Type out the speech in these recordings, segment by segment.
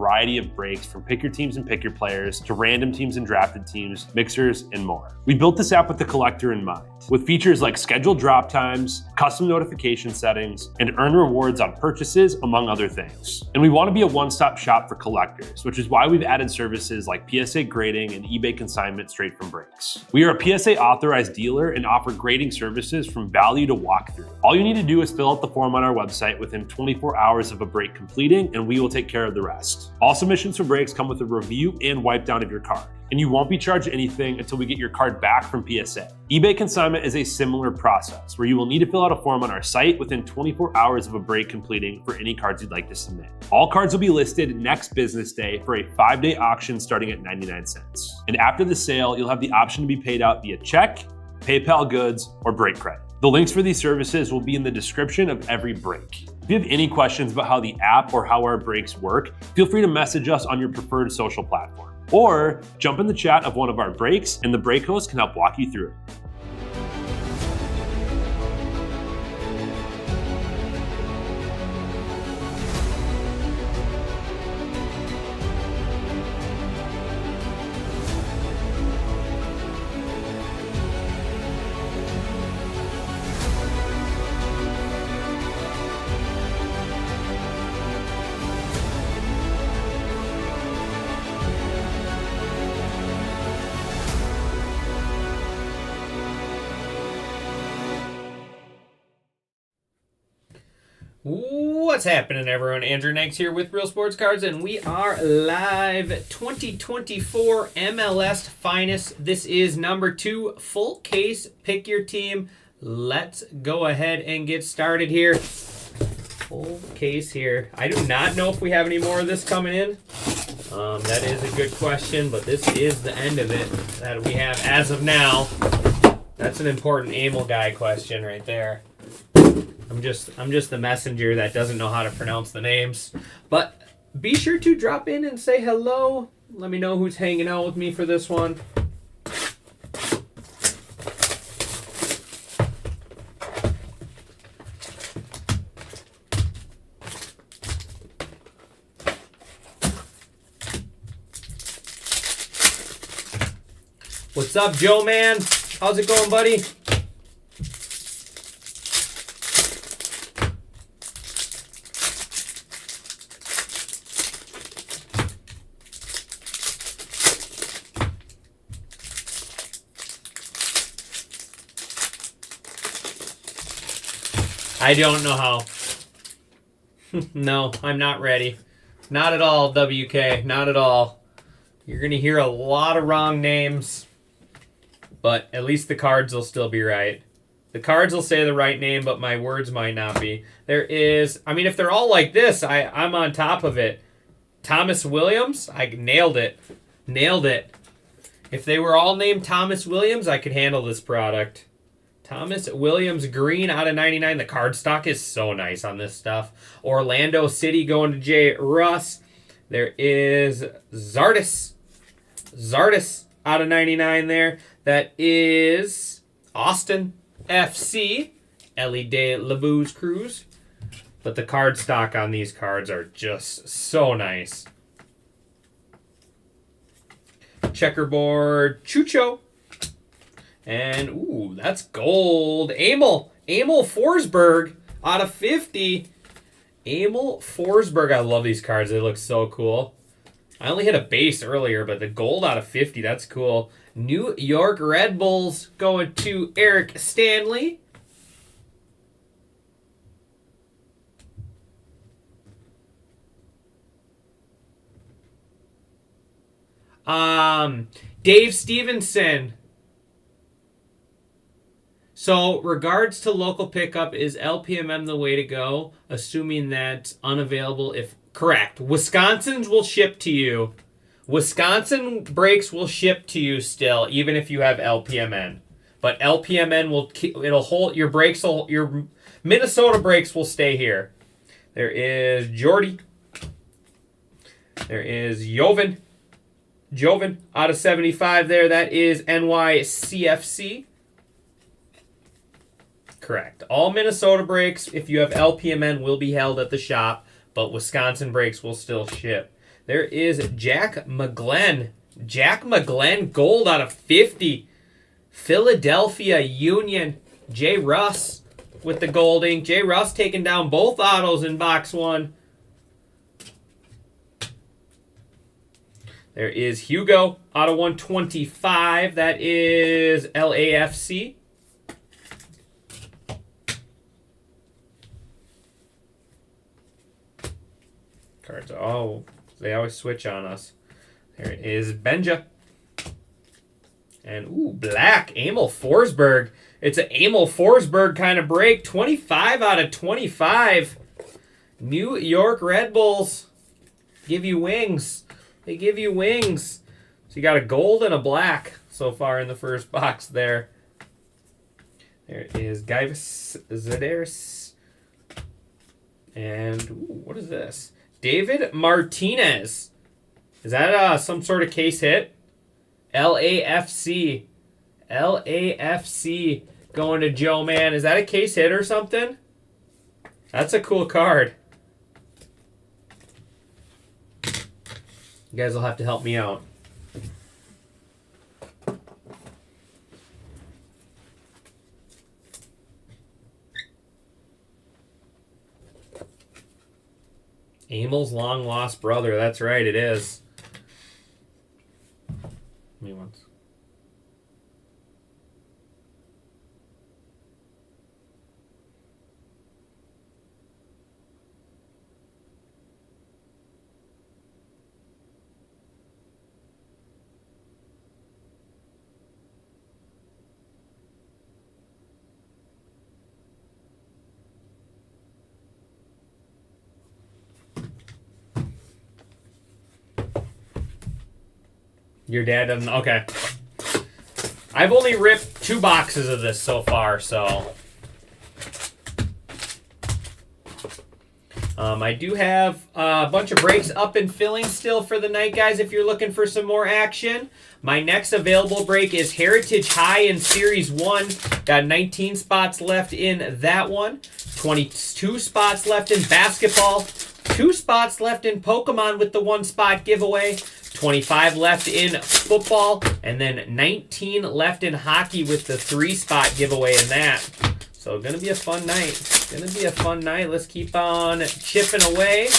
variety of brakes from pick your teams and pick your players to random teams and drafted teams, mixers, and more. We built this app with the collector in mind, with features like scheduled drop times, custom notification settings, and earn rewards on purchases, among other things. And we want to be a one-stop shop for collectors, which is why we've added services like PSA grading and eBay consignment straight from brakes. We are a PSA authorized dealer and offer grading services from value to walkthrough. All you need to do is fill out the form on our website within 24 hours of a brake completing, and we will take care of the rest. All submissions for brakes come with a review and wipe down of your card, and you won't be charged anything until we get your card back from PSA. eBay consignment is a similar process where you will need to fill out a form on our site within 24 hours of a brake completing for any cards you'd like to submit. All cards will be listed next business day for a 5-day auction starting at 99 cents. And after the sale, you'll have the option to be paid out via check, PayPal goods, or brake credit. The links for these services will be in the description of every brake. If you have any questions about how the app or how our brakes work, feel free to message us on your preferred social platform. Or jump in the chat of one of our brakes and the brake host can help walk you through it. What's happening, everyone? Andrew Neggs here with Real Sports Cards, and we are live 2024 MLS Finest. This is number 2, full case, pick your team. Let's go ahead and get started here. Full case here. I do not know if we have any more of this coming in. That is a good question, but this is the end of it that we have as of now. That's an important AML guy question right there. I'm just the messenger that doesn't know how to pronounce the names. But be sure to drop in and say hello. Let me know who's hanging out with me for this one. What's up, Joe, man? How's it going, buddy? I don't know how. No, I'm not ready. Not at all, WK. Not at all. You're going to hear a lot of wrong names, but at least the cards will still be right. The cards will say the right name, but my words might not be. There is, I mean, if they're all like this, I'm on top of it. Thomas Williams, I nailed it. Nailed it. If they were all named Thomas Williams, I could handle this product. Thomas Williams green out of 99. The card stock is so nice on this stuff. Orlando City going to J. Russ. There is Zardes. Zardes out of 99 there. That is Austin FC. Ellie De La Booze Cruz. But the card stock on these cards are just so nice. Checkerboard Chucho. And, ooh, that's gold. Emil Forsberg out of 50. Emil Forsberg. I love these cards. They look so cool. I only hit a base earlier, but the gold out of 50, that's cool. New York Red Bulls going to Eric Stanley. Dave Stevenson. So, regards to local pickup, is LPMM the way to go? Assuming that's unavailable if... Correct. Wisconsin's will ship to you. Wisconsin brakes will ship to you still, even if you have LPMN. But LPMN will... It'll hold... Your brakes will... Your Minnesota brakes will stay here. There is Jordy. There is Joven out of 75 there. That is NYCFC. Correct. All Minnesota brakes, if you have LPMN, will be held at the shop, but Wisconsin brakes will still ship. There is Jack McGlenn. Jack McGlenn gold out of 50. Philadelphia Union. Jay Russ with the gold ink. Jay Russ taking down both autos in box 1. There is Hugo out of 125. That is LAFC. Cards. Oh, they always switch on us. There is Benja. And, ooh, black. Emil Forsberg. It's an Emil Forsberg kind of break. 25 out of 25. New York Red Bulls give you wings. They give you wings. So you got a gold and a black so far in the first box there. There is Gaivis Zeders. And, ooh, what is this? David Martinez. Is that some sort of case hit? LAFC. LAFC going to Joe Man. Is that a case hit or something? That's a cool card. You guys will have to help me out. Emil's long lost brother. That's right, it is. Me once. Your dad doesn't. Okay. I've only ripped 2 boxes of this so far, so. I do have a bunch of breaks up and filling still for the night, guys, if you're looking for some more action. My next available break is Heritage High in Series 1. Got 19 spots left in that one. 22 spots left in basketball. 2 spots left in Pokemon with the 1 spot giveaway. 25 left in football, and then 19 left in hockey with the 3 spot giveaway in that. So gonna be a fun night. Gonna be a fun night. Let's keep on chipping away.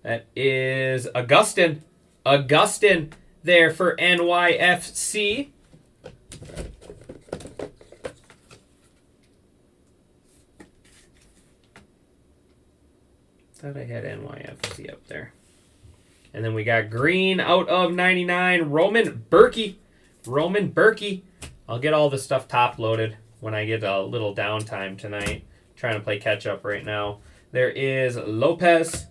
That is Augustin. Augustin there for NYFC. Thought I had NYFC up there. And then we got green out of 99, Roman Berkey. Roman Berkey. I'll get all this stuff top loaded when I get a little downtime tonight. Trying to play catch up right now. There is Lopez.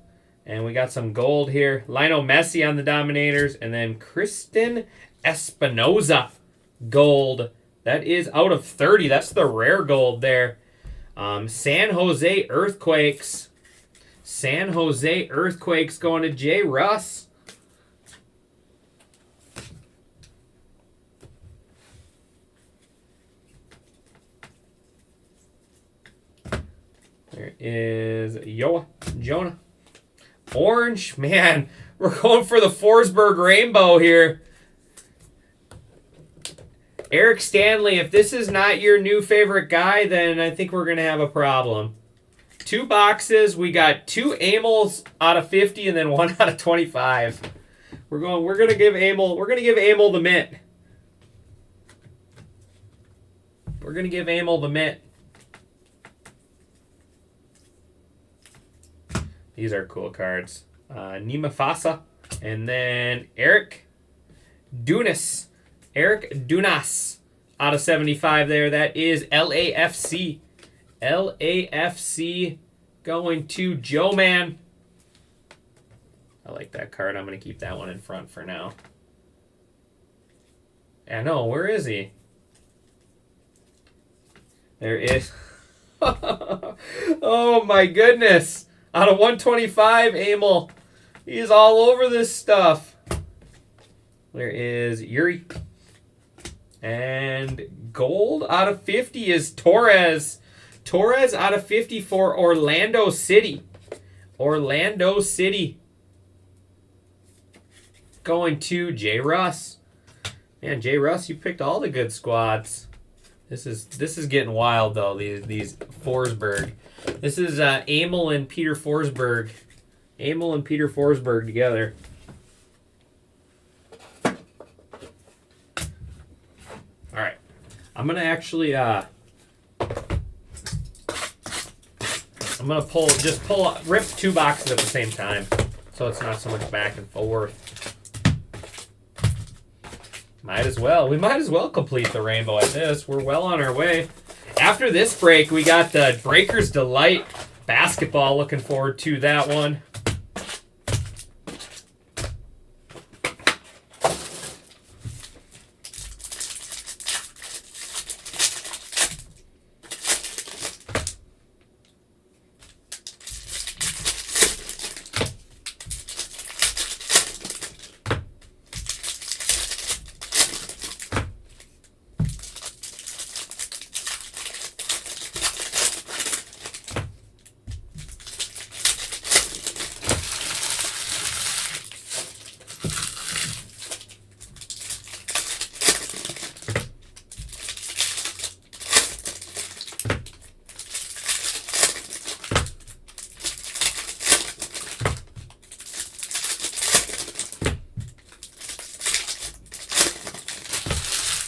And we got some gold here. Lionel Messi on the Dominators. And then Kristen Espinoza gold. That is out of 30. That's the rare gold there. San Jose Earthquakes. San Jose Earthquakes going to Jay Russ. There is Jonah. Orange, man, we're going for the Forsberg Rainbow here. Eric Stanley, if this is not your new favorite guy, then I think we're going to have a problem. 2 boxes. We got 2 Amels out of 50 and then 1 out of 25. We're going to give Amel the mitt. We're going to give Amel the mitt. These are cool cards. Nima Fasa. And then Eric Dunas. Eric Dunas out of 75 there. That is LAFC. LAFC going to Joe Man. I like that card. I'm going to keep that one in front for now. I know. Where is he? There is. Oh, my goodness. Out of 125, Emil. He's all over this stuff. There is Yuri. And gold out of 50 is Torres. Torres out of 50 for Orlando City. Orlando City. Going to J. Russ. Man, J. Russ, you picked all the good squads. This is getting wild though. These Forsberg. This is Emil and Peter Forsberg. Emil and Peter Forsberg together. All right, I'm gonna actually I'm gonna rip 2 boxes at the same time, so it's not so much back and forth. We might as well complete the rainbow at this. We're well on our way. After this break, we got the Breakers Delight basketball. Looking forward to that one.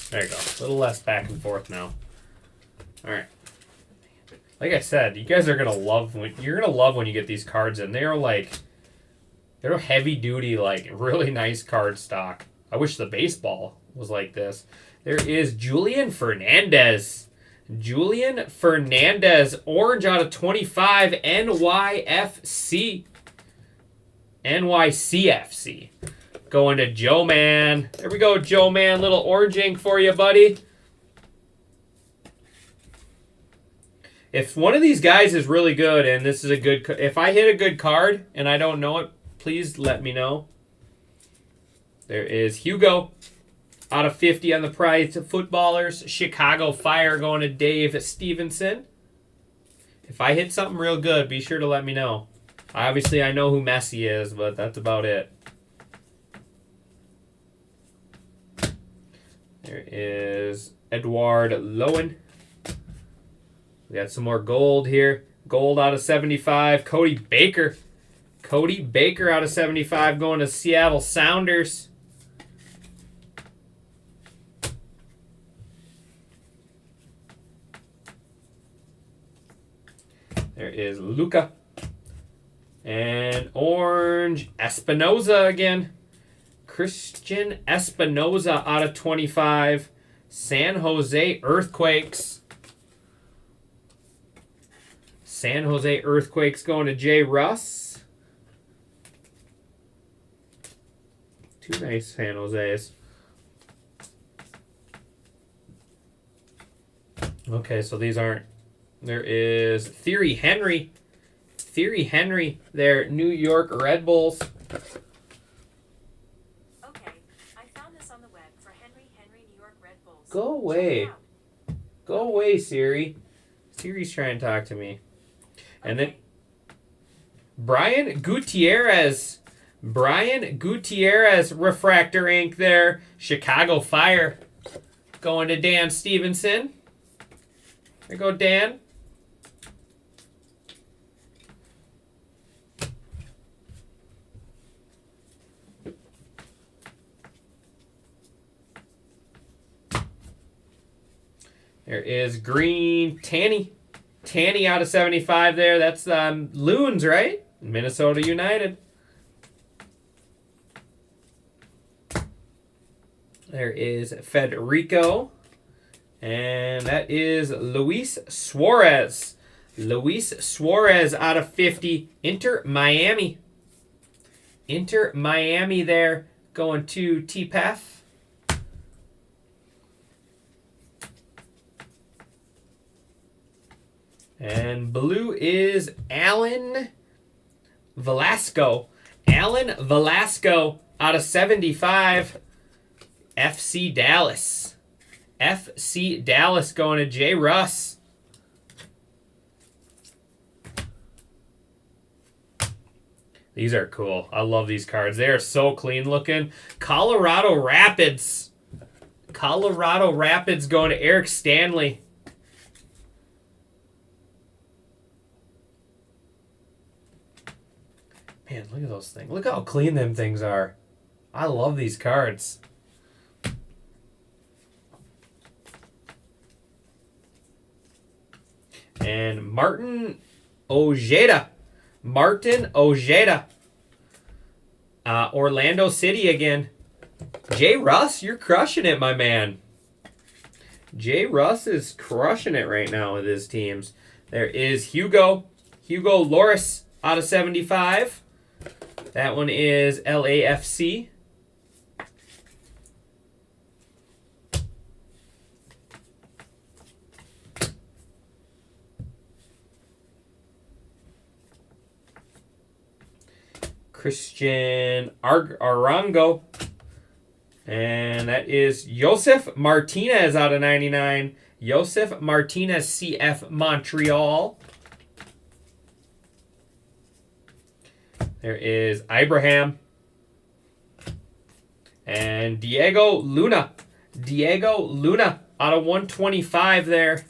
There you go. A little less back and forth now. All right. Like I said, you guys are gonna love when you get these cards in. They're heavy duty, like really nice card stock. I wish the baseball was like this. There is Julian Fernandez. Julian Fernandez, orange out of 25, NYFC. NYCFC. Going to Joe Man. There we go, Joe Man. Little orange ink for you, buddy. If one of these guys is really good, and this is a good... If I hit a good card and I don't know it, please let me know. There is Hugo. Out of 50 on the prize footballers. Chicago Fire going to Dave Stevenson. If I hit something real good, be sure to let me know. Obviously, I know who Messi is, but that's about it. There is Edward Lowen. We got some more gold here. Gold out of 75. Cody Baker. Cody Baker out of 75 going to Seattle Sounders. There is Luca. And orange Espinoza again. Christian Espinoza out of 25. San Jose Earthquakes. San Jose Earthquakes going to J. Russ. 2 nice San Jose's. Okay, so these aren't... There is Thierry Henry. Thierry Henry, their New York Red Bulls. Go away. Go away, Siri. Siri's trying to talk to me. And then Brian Gutierrez. Brian Gutierrez refractor ink there. Chicago Fire. Going to Dan Stevenson. There you go, Dan. There is green Tanny. Tanny out of 75 there. That's Loons, right? Minnesota United. There is Federico. And that is Luis Suarez. Luis Suarez out of 50. Inter Miami. Inter Miami there. Going to TPEF. And blue is Alan Velasco. Alan Velasco out of 75. FC Dallas. FC Dallas going to J. Russ. These are cool. I love these cards. They are so clean looking. Colorado Rapids. Colorado Rapids going to Eric Stanley. Man, look at those things. Look how clean them things are. I love these cards. And Martin Ojeda. Martin Ojeda. Orlando City again. J. Russ, you're crushing it, my man. J. Russ is crushing it right now with his teams. There is Hugo Loris out of 75. That one is LAFC. Christian Arango. And that is Josef Martinez out of 99. Josef Martinez, CF Montreal. There is Ibrahim. And Diego Luna. Diego Luna out of 125 there.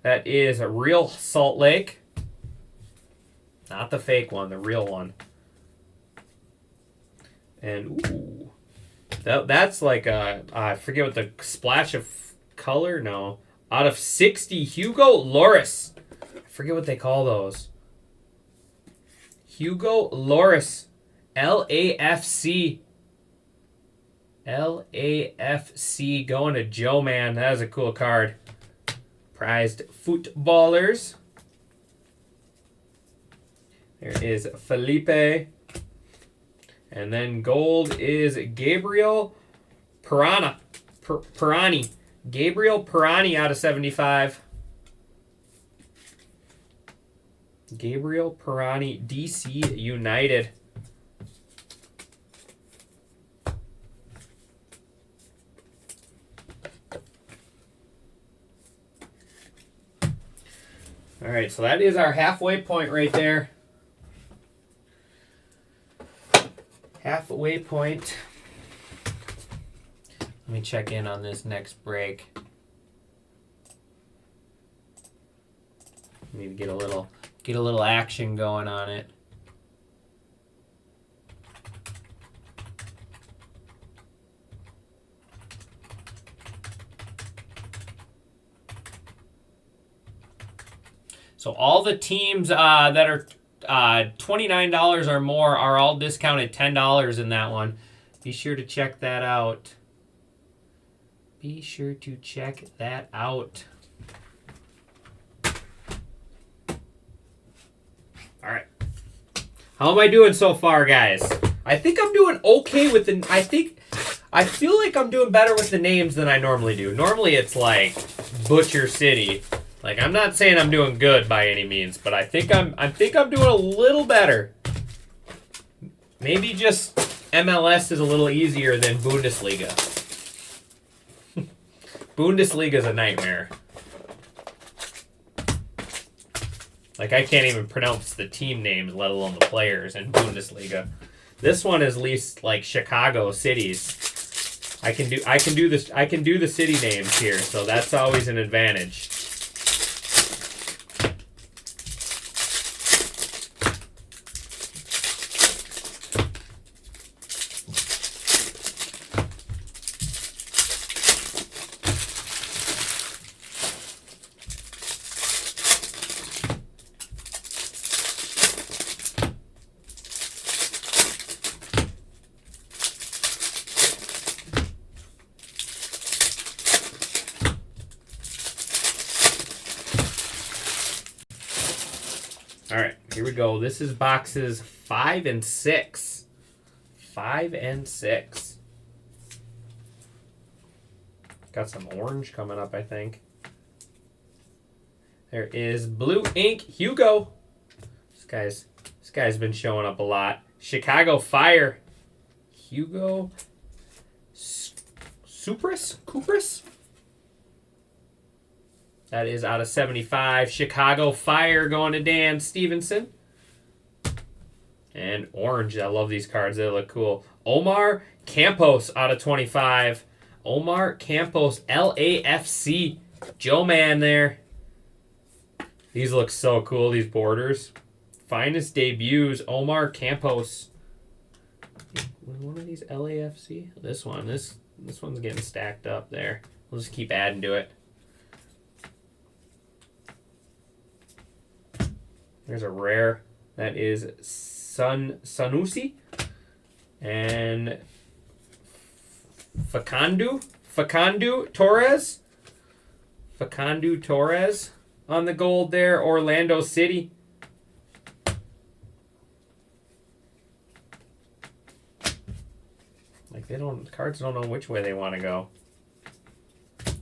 That is a real Salt Lake. Not the fake one, the real one. And, ooh. That's like a, I forget what the splash of color, no. Out of 60, Hugo Loris. I forget what they call those. Hugo Loris. LAFC. LAFC going to Joe, man. That is a cool card. Prized footballers. There is Felipe. And then gold is Gabriel Pirani. Gabriel Pirani out of 75. Gabriel Pirani, DC United. All right, so that is our halfway point right there. Halfway point. Let me check in on this next break. Maybe get a little action going on it. So all the teams that are $29 or more are all discounted $10 in that one. Be sure to check that out. Be sure to check that out. All right. How am I doing so far, guys? I think I'm doing okay with the... I feel like I'm doing better with the names than I normally do. Normally it's like Butcher City. Like, I'm not saying I'm doing good by any means, but I think I'm doing a little better. Maybe just MLS is a little easier than Bundesliga. Bundesliga's a nightmare. Like, I can't even pronounce the team names, let alone the players in Bundesliga. This one is at least like Chicago cities. I can do the city names here, so that's always an advantage. All right, here we go. This is boxes 5 and 6. 5 and 6. Got some orange coming up, I think. There is Blue Ink Hugo. This guy's been showing up a lot. Chicago Fire. Hugo Kupris. That is out of 75. Chicago Fire going to Dan Stevenson. And orange. I love these cards. They look cool. Omar Campos out of 25. Omar Campos, LAFC. Joe Man there. These look so cool, these borders. Finest debuts, Omar Campos. One of these LAFC? This one. This one's getting stacked up there. We'll just keep adding to it. There's a rare. That is Sanusi. And Facandu Torres. Facandu Torres on the gold there. Orlando City. Like the cards don't know which way they want to go.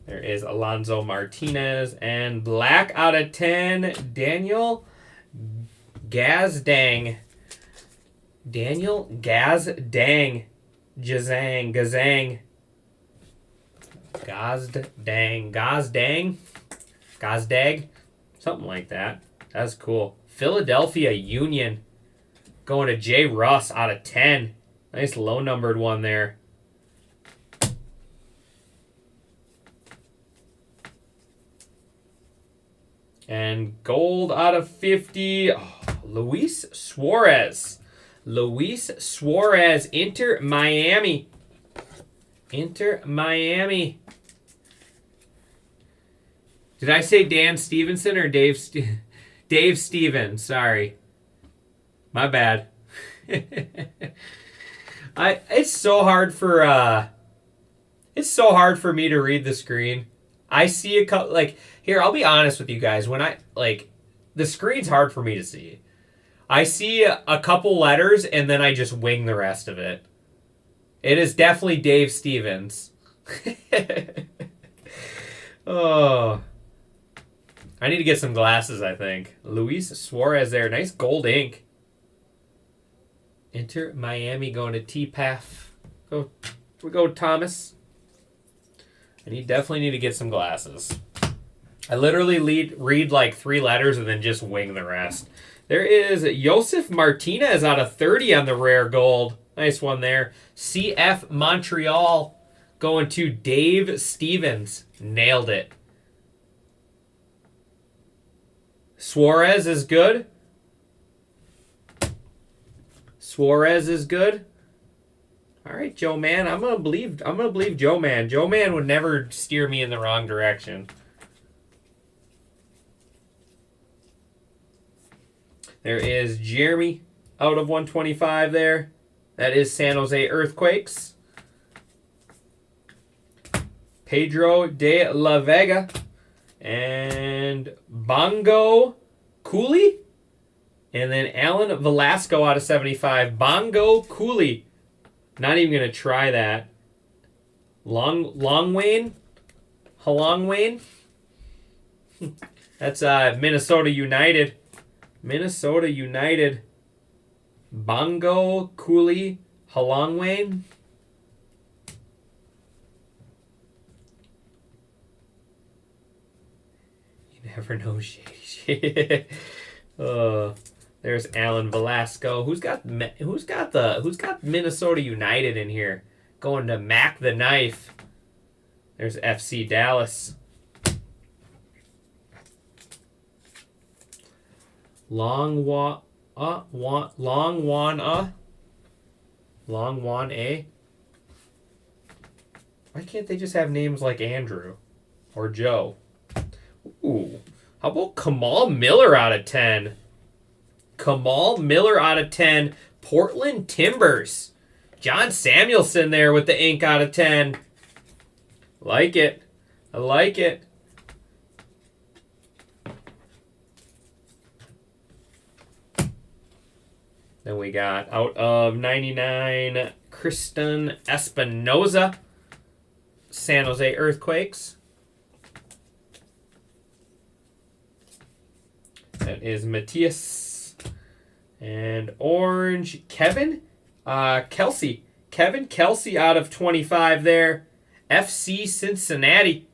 There is Alonso Martinez and black out of 10. Daniel Gazdang. Daniel Gazdang. Gazang. Gazdag, something like that. That's cool. Philadelphia Union going to J. Russ out of 10. Nice low numbered one there. And gold out of 50. Oh, Luis Suarez. Luis Suarez, Inter Miami. Inter Miami. Did I say Dan Stevenson or Dave Stevens? Sorry. My bad. It's so hard for me to read the screen. I see a couple, like, here, I'll be honest with you guys. When the screen's hard for me to see. I see a couple letters and then I just wing the rest of it. It is definitely Dave Stevens. Oh. I need to get some glasses, I think. Luis Suarez there. Nice gold ink. Inter Miami going to TPAF. We go Thomas. And you definitely need to get some glasses. I literally read like 3 letters and then just wing the rest. There is Josef Martinez out of 30 on the rare gold. Nice one there. CF Montreal going to Dave Stevens. Nailed it. Suarez is good. Suarez is good. All right, Joe Man. I'm gonna believe Joe Man. Joe Man would never steer me in the wrong direction. There is Jeremy out of 125 there. That is San Jose Earthquakes. Pedro de la Vega. And Bongo Cooley. And then Alan Velasco out of 75. Bongo Cooley. Not even going to try that. Long Wayne. That's Minnesota United. Minnesota United. Bongo Cooley. Halongwayne. You never know, shady. There's Alan Velasco. Who's got Minnesota United in here? Going to Mac the Knife. There's FC Dallas. Long Wan A. Why can't they just have names like Andrew or Joe? Ooh. How about Kamal Miller out of 10? Kamal Miller out of 10. Portland Timbers. John Samuelson there with the ink out of 10. Like it. I like it. Then we got out of 99, Kristen Espinoza. San Jose Earthquakes. That is Matthias. And orange, Kevin Kelsey. Kevin Kelsey out of 25 there. FC Cincinnati.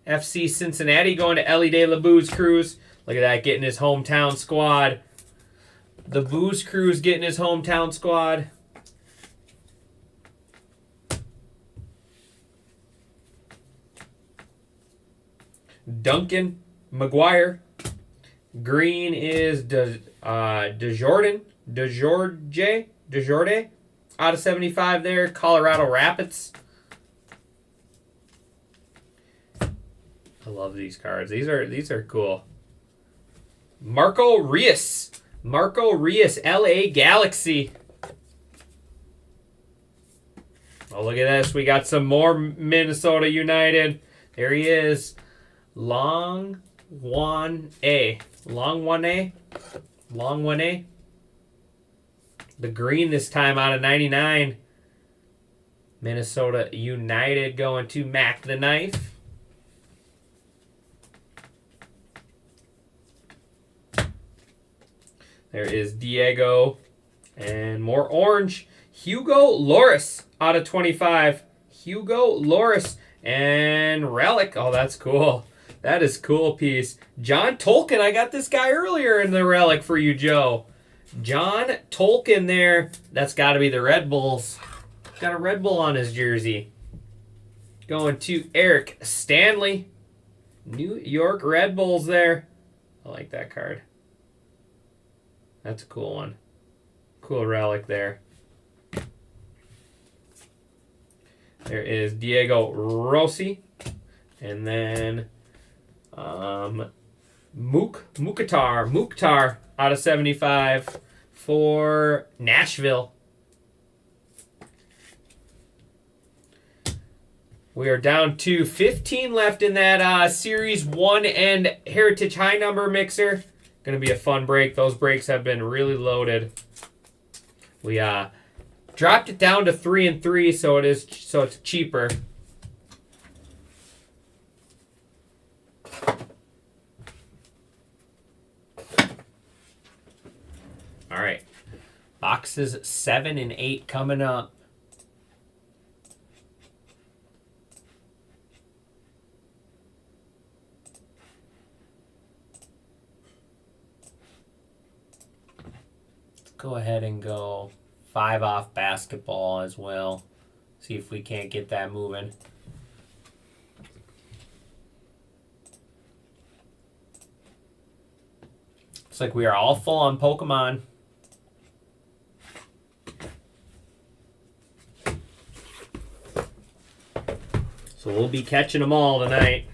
FC Cincinnati going to Ellie De La Booze Cruz. Look at that, getting his hometown squad. The Booze Cruz getting his hometown squad. Duncan McGuire. Green is DeJordan out of 75 there. Colorado Rapids. I love these cards. These are cool. Marco Rios, LA Galaxy. Oh, look at this. We got some more Minnesota United. There he is. Long 1A. The green this time out of 99. Minnesota United going to Mac the Knife. There is Diego. And more orange. Hugo Loris out of 25. Hugo Loris. And Relic. Oh, that's cool. That is cool piece. John Tolkien. I got this guy earlier in the Relic for you, Joe. John Tolkien there. That's got to be the Red Bulls. Got a Red Bull on his jersey. Going to Eric Stanley. New York Red Bulls there. I like that card. That's a cool one. Cool relic there. There is Diego Rossi. And then Mukhtar out of 75 for Nashville. We are down to 15 left in that Series 1 and Heritage High number mixer. Going to be a fun break. Those breaks have been really loaded. We dropped it down to 3 and 3, so it's cheaper. All right. Boxes 7 and 8 coming up. Go ahead and go 5 off basketball as well. See if we can't get that moving. Looks like we are all full on Pokemon. So we'll be catching them all tonight.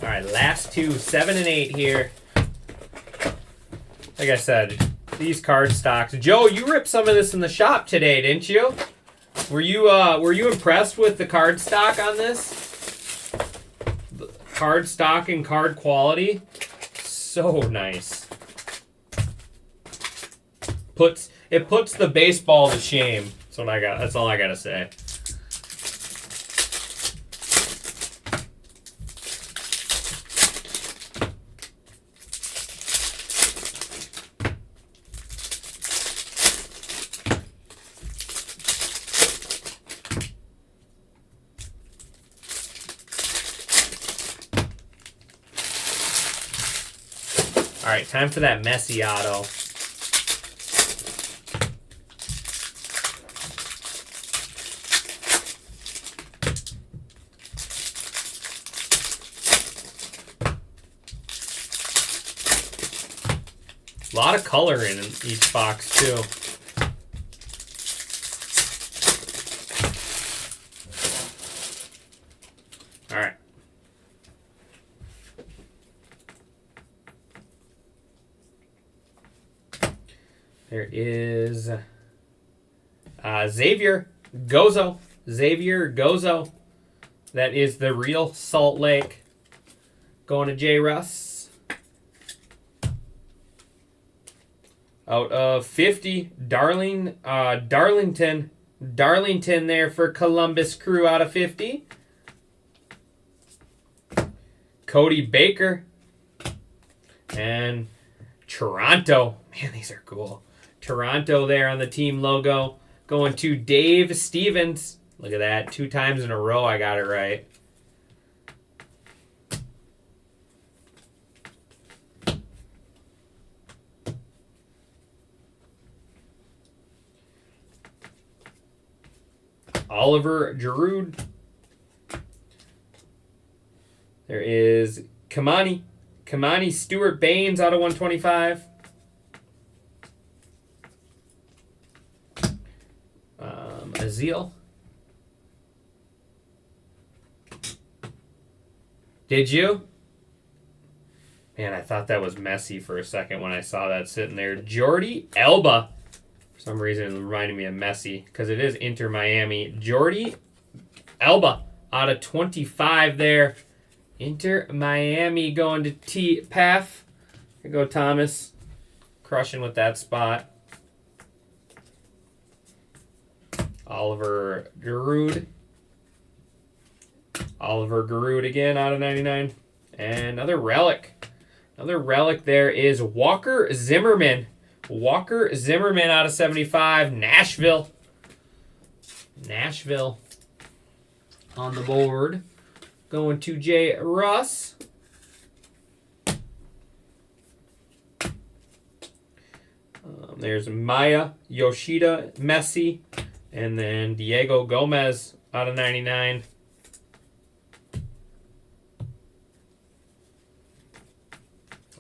All right, last two, 7 and 8 here. Like I said, these card stocks. Joe, you ripped some of this in the shop today, didn't you? Were you impressed with the card stock on this? The card stock and card quality, so nice. It puts the baseball to shame. That's what I got. That's all I gotta say. All right, time for that Messi auto. A lot of color in each box, too. All right. There is Xavier Gozo. That is the real Salt Lake. Going to J. Russ. Out of 50, Darlington there for Columbus Crew out of 50. Cody Baker. And Toronto. Man, these are cool. Toronto there on the team logo Going to Dave Stevens. Look at that. 2 times in a row I got it right. Oliver Giroud. There is Kamani Stewart Baines out of 125. Azil. Did you? Man, I thought that was Messi for a second when I saw that sitting there. Jordi Alba. For some reason, it reminded me of Messi because it is Inter Miami. Jordi Alba out of 25 there. Inter Miami going to Path. Here go Thomas. Crushing with that spot. Oliver Giroud. Oliver Giroud again out of 99. And another relic. Another relic there is Walker Zimmerman. Walker Zimmerman out of 75. Nashville. Nashville on the board. Going to J. Russ. There's Maya, Yoshida, Messi, and then Diego Gomez out of 99.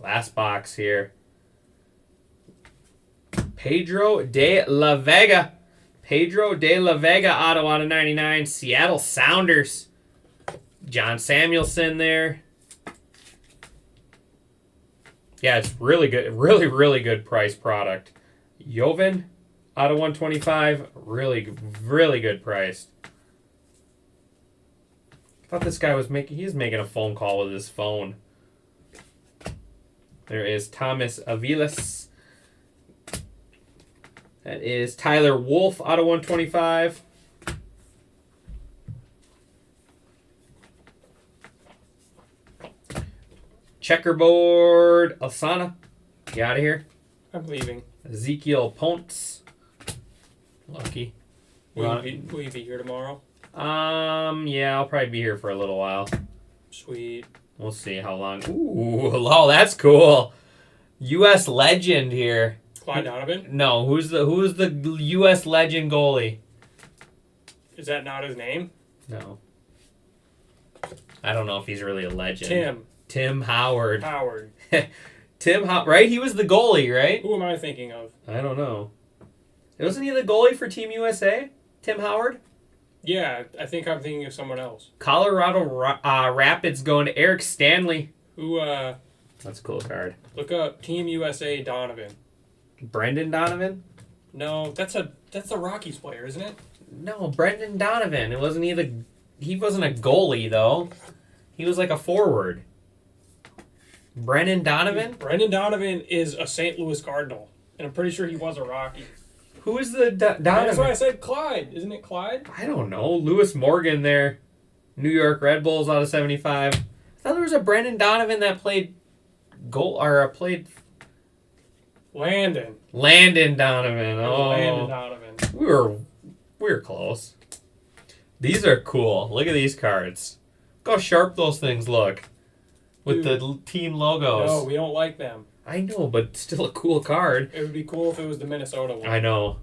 Last box here. Pedro de la Vega. Pedro de la Vega auto out of 99. Seattle Sounders. John Samuelson there. Yeah, it's really good. Really, really good price product. Joven out of 125. Really, really good price. I thought this guy was he's making a phone call with his phone. There is Thomas Aviles. That is Tyler Wolf out of 125. Checkerboard Alsana. You out of here? I'm leaving. Ezekiel Ponce. Lucky. Will you be here tomorrow? Yeah, I'll probably be here for a little while. Sweet. We'll see how long. Ooh, oh, that's cool. U.S. legend here. Clyde Donovan? No, who's the U.S. legend goalie? Is that not his name? No. I don't know if he's really a legend. Tim Howard. Right? He was the goalie, right? Who am I thinking of? I don't know. Wasn't he the goalie for Team USA? Tim Howard? Yeah, I think I'm thinking of someone else. Colorado Rapids going to Eric Stanley. Who, That's a cool card. Look up Team USA Donovan. Brendan Donovan? No, that's the Rockies player, isn't it? No, Brendan Donovan. He wasn't a goalie though. He was like a forward. Brendan Donovan? Brendan Donovan is a St. Louis Cardinal, and I'm pretty sure he was a Rocky. Who is the Donovan? That's why I said Clyde. Isn't it Clyde? I don't know. Lewis Morgan there. New York Red Bulls out of 75. I thought there was a Brendan Donovan that played played Landon Donovan. Oh. Landon Donovan. We were close. These are cool. Look at these cards. Look how sharp those things look. With the team logos. No, we don't like them. I know, but still a cool card. It would be cool if it was the Minnesota one. I know.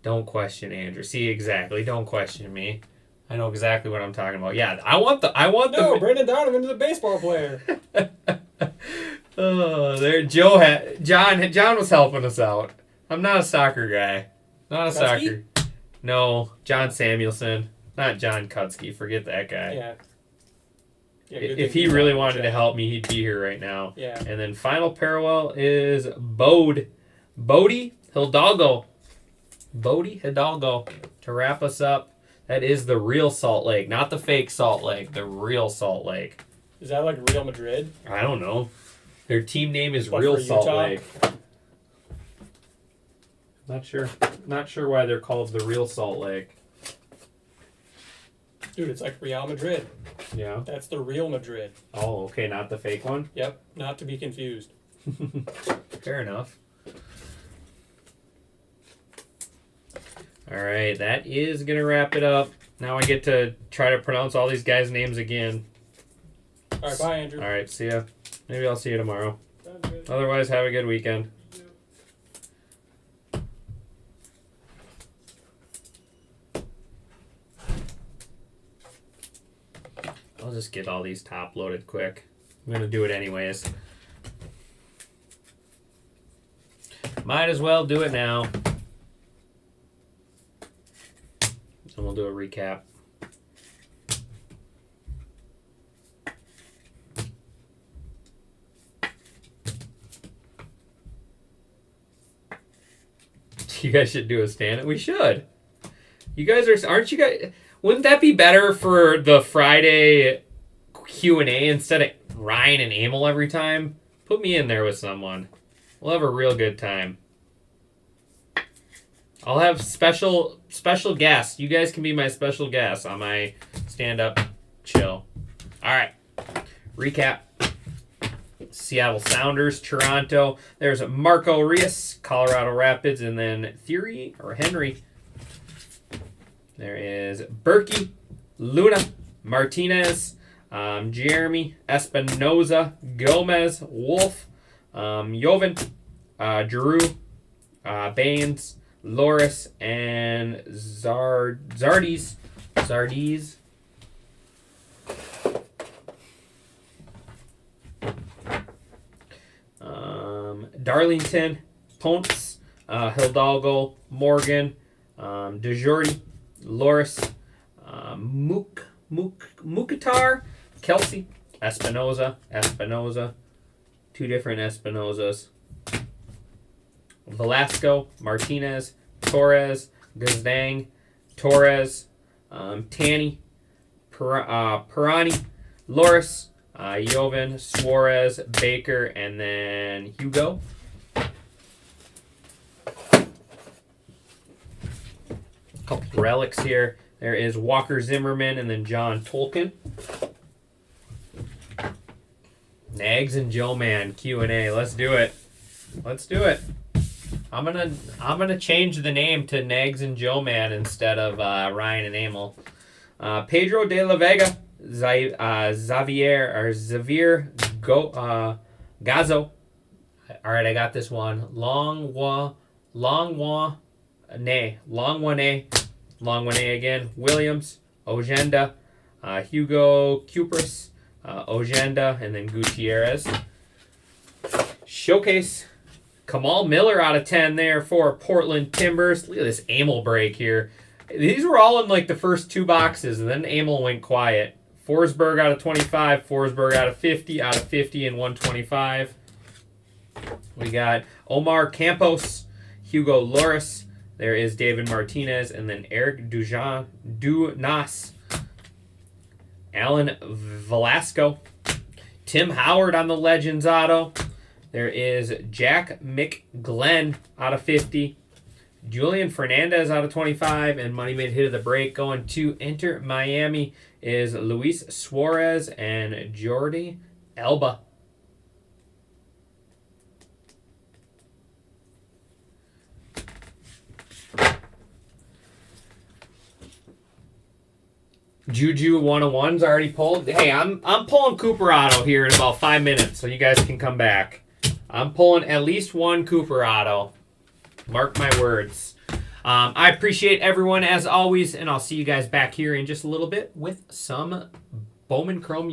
Don't question Andrew. See, exactly. Don't question me. I know exactly what I'm talking about. Yeah, I want No, Brendan Donovan is a baseball player. Oh, there, John was helping us out. I'm not a soccer guy. Not a Kutsky? soccer. No, John Samuelson. Not John Kutsky. Forget that guy. Yeah. If he really wanted to help me, he'd be here right now. Yeah. And then final parallel is Bodie Hidalgo. Bodie Hidalgo to wrap us up. That is the real Salt Lake, not the fake Salt Lake, the real Salt Lake. Is that like Real Madrid? I don't know. Their team name is What, Real for Salt Utah? Lake. Not sure why they're called the Real Salt Lake. Dude, it's like Real Madrid. Yeah. That's the Real Madrid. Oh, okay, not the fake one. Yep, not to be confused. Fair enough. All right, that is going to wrap it up. Now I get to try to pronounce all these guys' names again. All right, bye, Andrew. All right, see ya. Maybe I'll see you tomorrow. Sounds good. Otherwise, have a good weekend. I'll just get all these top loaded quick. I'm going to do it anyways. Might as well do it now. And we'll do a recap. You guys should do a stand-up. We should. You guys aren't you guys? Wouldn't that be better for the Friday Q&A instead of Ryan and Emil every time? Put me in there with someone. We'll have a real good time. I'll have special guests. You guys can be my special guests on my stand-up chill. All right. Recap. Seattle Sounders, Toronto. There's Marco Rios, Colorado Rapids, and then Henry. There is Berkey, Luna, Martinez, Jeremy, Espinoza, Gomez, Wolf, Joven, Giroux, Baines, Loris, and Zardes. Darlington, Ponce, Hidalgo, Morgan, DeJordy, Loris, Mukhtar, Kelsey, Espinoza, two different Espinosas, Velasco, Martinez, Torres, Gazdang, Torres, Tanny, Pirani, Loris, Joven, Suarez, Baker, and then Hugo. Couple relics here. There is Walker Zimmerman and then John Tolkien. Nags and Joe Man Q&A. Let's do it. I'm gonna change the name to Nags and Joe Man instead of Ryan and Emil. Pedro de la Vega, Xavier Gazo. All right, I got this one. Longwane again. Williams, Ojenda, Hugo Cupris, Ojenda, and then Gutierrez. Showcase. Kamal Miller out of 10 there for Portland Timbers. Look at this Emil break here. These were all in like the first two boxes, and then Emil went quiet. Forsberg out of 25, Forsberg out of 50, and 125. We got Omar Campos, Hugo Loris. There is David Martinez, and then Eric Dunas. Alan Velasco. Tim Howard on the Legends auto. There is Jack McGlenn out of 50. Julian Fernandez out of 25. And Money Made Hit of the Break going to Inter Miami is Luis Suarez and Jordi Alba. Juju 101's already pulled. Hey, I'm pulling Cooper Auto here in about 5 minutes, so you guys can come back. I'm pulling at least one Cooper Auto. Mark my words. I appreciate everyone as always, and I'll see you guys back here in just a little bit with some Bowman Chrome